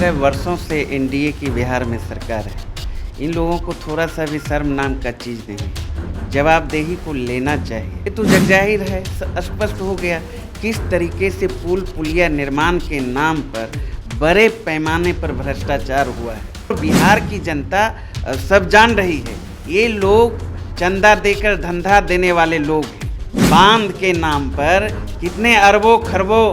17 वर्षों से एनडीए की बिहार में सरकार है। इन लोगों को थोड़ा सा भी शर्म नाम का चीज़ नहीं, जवाबदेही को लेना चाहिए। ये तो जगजाहिर है, स्पष्ट हो गया किस तरीके से पुल पुलिया निर्माण के नाम पर बड़े पैमाने पर भ्रष्टाचार हुआ है। बिहार की जनता सब जान रही है, ये लोग चंदा देकर धंधा देने वाले लोग हैं। बांध के नाम पर कितने अरबों खरबों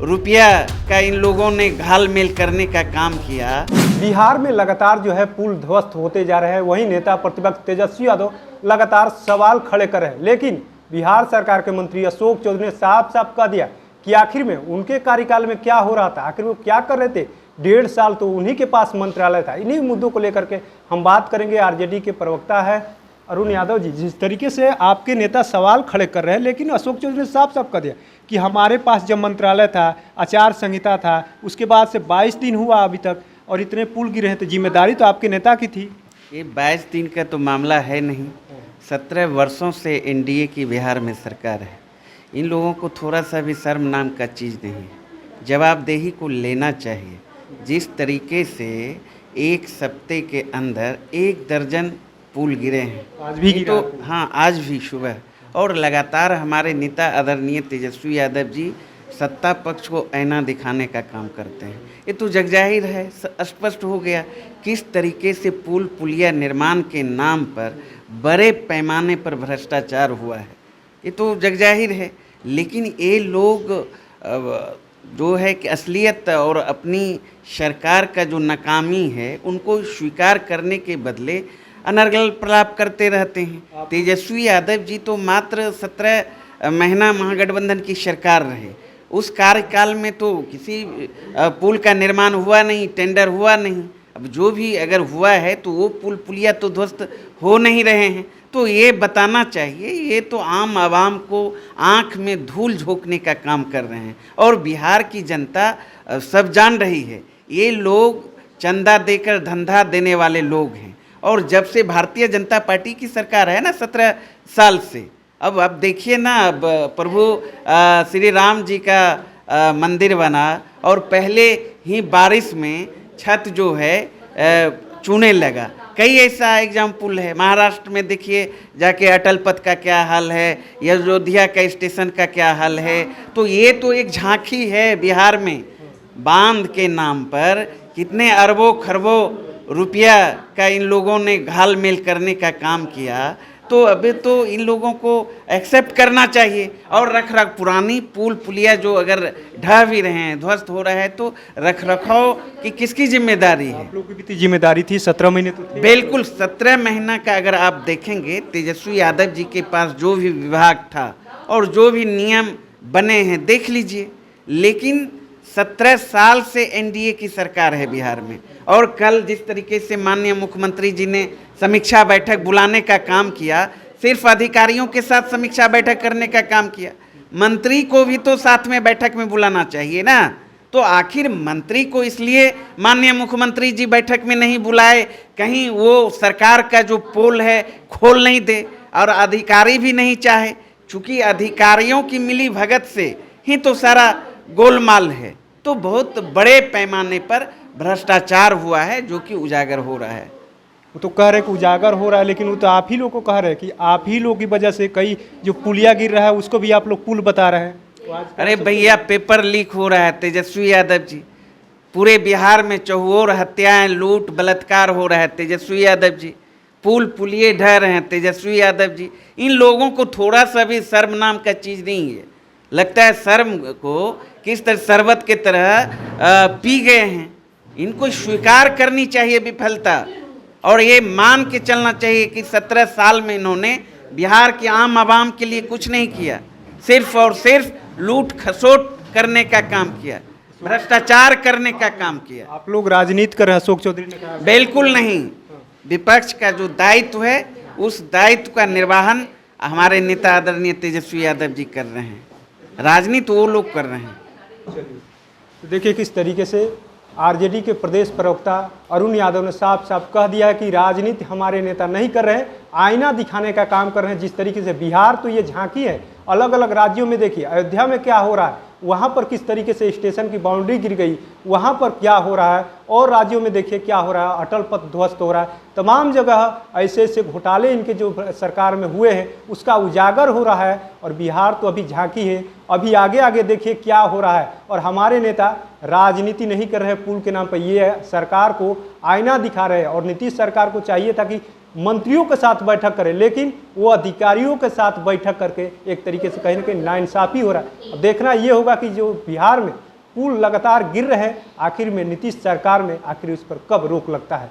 रुपया का इन लोगों ने घालमेल करने का काम किया। बिहार में लगातार जो है पुल ध्वस्त होते जा रहे हैं। वहीं नेता प्रतिपक्ष तेजस्वी यादव लगातार सवाल खड़े कर रहे हैं, लेकिन बिहार सरकार के मंत्री अशोक चौधरी ने साफ साफ कह दिया कि आखिर में उनके कार्यकाल में क्या हो रहा था, आखिर वो क्या कर रहे थे। 1.5 साल तो उन्हीं के पास मंत्रालय था। इन्हीं मुद्दों को लेकर के हम बात करेंगे। आरजेडी के प्रवक्ता है अरुण यादव जी, जिस तरीके से आपके नेता सवाल खड़े कर रहे हैं, लेकिन अशोक चौधरी ने साफ साफ कह दिया कि हमारे पास जब मंत्रालय था, आचार संहिता था, उसके बाद से 22 दिन हुआ अभी तक, और इतने पुल गिरे हैं, तो जिम्मेदारी तो आपके नेता की थी। ये 22 दिन का तो मामला है नहीं, 17 वर्षों से एनडीए की बिहार में सरकार है। इन लोगों को थोड़ा सा भी शर्म नाम का चीज़ नहीं, जवाबदेही को लेना चाहिए। जिस तरीके से एक सप्ते के अंदर 1 दर्जन पुल गिरे हैं, आज भी गिरा तो हाँ, आज भी सुबह, और लगातार हमारे नेता आदरणीय तेजस्वी यादव जी सत्ता पक्ष को ऐना दिखाने का काम करते हैं। ये तो जगजाहिर है, स्पष्ट हो गया किस तरीके से पुल पुलिया निर्माण के नाम पर बड़े पैमाने पर भ्रष्टाचार हुआ है। ये तो जगजाहिर है, लेकिन ये लोग जो है कि असलियत और अपनी सरकार का जो नाकामी है उनको स्वीकार करने के बदले अनर्गल प्रलाप करते रहते हैं। तेजस्वी यादव जी तो मात्र 17 महीना महागठबंधन की सरकार रहे। उस कार्यकाल में तो किसी पुल का निर्माण हुआ नहीं, टेंडर हुआ नहीं। अब जो भी अगर हुआ है तो वो पुल पुलिया तो ध्वस्त हो नहीं रहे हैं। तो ये बताना चाहिए, ये तो आम आवाम को आंख में धूल झोंकने का काम कर रहे हैं। और बिहार की जनता सब जान रही है, ये लोग चंदा देकर धंधा देने वाले लोग हैं। और जब से भारतीय जनता पार्टी की सरकार है ना 17 साल से, अब देखिए ना, अब प्रभु श्री राम जी का मंदिर बना, और पहले ही बारिश में छत जो है चूने लगा। कई ऐसा एग्जाम्पल है। महाराष्ट्र में देखिए जाके अटल पथ का क्या हाल है, या अयोध्या का स्टेशन का क्या हाल है। तो ये तो एक झांकी है बिहार में। बांध के नाम पर कितने अरबों खरबों रुपया का इन लोगों ने घालमेल करने का काम किया। तो अभी तो इन लोगों को एक्सेप्ट करना चाहिए। और रख पुरानी पुल पुलिया जो अगर ढह भी रहे हैं, ध्वस्त हो रहा है, तो रख रखाव की किसकी जिम्मेदारी है? आप लोगों की कितनी जिम्मेदारी थी? 17 महीने तो थे। बिल्कुल, 17 महीना का अगर आप देखेंगे, तेजस्वी यादव जी के पास जो भी विभाग था और जो भी नियम बने हैं देख लीजिए। लेकिन 17 साल से एनडीए की सरकार है बिहार में। और कल जिस तरीके से माननीय मुख्यमंत्री जी ने समीक्षा बैठक बुलाने का काम किया, सिर्फ अधिकारियों के साथ समीक्षा बैठक करने का काम किया, मंत्री को भी तो साथ में बैठक में बुलाना चाहिए ना। तो आखिर मंत्री को इसलिए माननीय मुख्यमंत्री जी बैठक में नहीं बुलाए, कहीं वो सरकार का जो पोल है खोल नहीं दे, और अधिकारी भी नहीं चाहे, चूँकि अधिकारियों की मिली भगत से ही तो सारा गोलमाल है। तो बहुत बड़े पैमाने पर भ्रष्टाचार हुआ है जो कि उजागर हो रहा है। वो तो कह रहे कि उजागर हो रहा है, लेकिन वो तो आप ही लोग को कह रहे हैं कि आप ही लोग की वजह से कई जो पुलिया गिर रहा है उसको भी आप लोग पुल बता रहे हैं। अरे भैया, पेपर लीक हो रहा है। तेजस्वी यादव जी, पूरे बिहार में चहुओर हत्याएं, लूट बलात्कार हो रहा है। तेजस्वी यादव जी, पुल पुलिये ढह रहे हैं। तेजस्वी यादव जी, इन लोगों को थोड़ा सा भी शर्म नाम का चीज़ नहीं है। लगता है शर्म को किस तरह शरबत के तरह पी गए हैं। इनको स्वीकार करनी चाहिए विफलता, और ये मान के चलना चाहिए कि 17 साल में इन्होंने बिहार के आम आवाम के लिए कुछ नहीं किया, सिर्फ और सिर्फ लूट खसोट करने का काम किया, भ्रष्टाचार करने का काम किया। आप लोग राजनीति कर रहे हैं, अशोक चौधरी ने कहा। बिल्कुल नहीं। विपक्ष का जो दायित्व है उस दायित्व का निर्वहन हमारे नेता आदरणीय तेजस्वी यादव जी कर रहे हैं, राजनीति वो लोग कर रहे हैं। तो देखिए किस तरीके से आरजेडी के प्रदेश प्रवक्ता अरुण यादव ने साफ साफ कह दिया है कि राजनीति हमारे नेता नहीं कर रहे हैं, आईना दिखाने का काम कर रहे हैं। जिस तरीके से बिहार तो ये झांकी है, अलग अलग राज्यों में देखिए, अयोध्या में क्या हो रहा है, वहाँ पर किस तरीके से स्टेशन की बाउंड्री गिर गई, वहाँ पर क्या हो रहा है, और राज्यों में देखिए क्या हो रहा है, अटल पथ ध्वस्त हो रहा है। तमाम जगह ऐसे ऐसे घोटाले इनके जो सरकार में हुए हैं उसका उजागर हो रहा है। और बिहार तो अभी झांकी है, अभी आगे आगे देखिए क्या हो रहा है। और हमारे नेता राजनीति नहीं कर रहे पुल के नाम पर, ये सरकार को आईना दिखा रहे हैं। और नीतीश सरकार को चाहिए था कि मंत्रियों के साथ बैठक करें, लेकिन वो अधिकारियों के साथ बैठक करके एक तरीके से कहीं ना कहीं नाइंसाफ़ी हो रहा है। अब देखना ये होगा कि जो बिहार में पुल लगातार गिर रहे हैं, आखिर में नीतीश सरकार में आखिर उस पर कब रोक लगता है।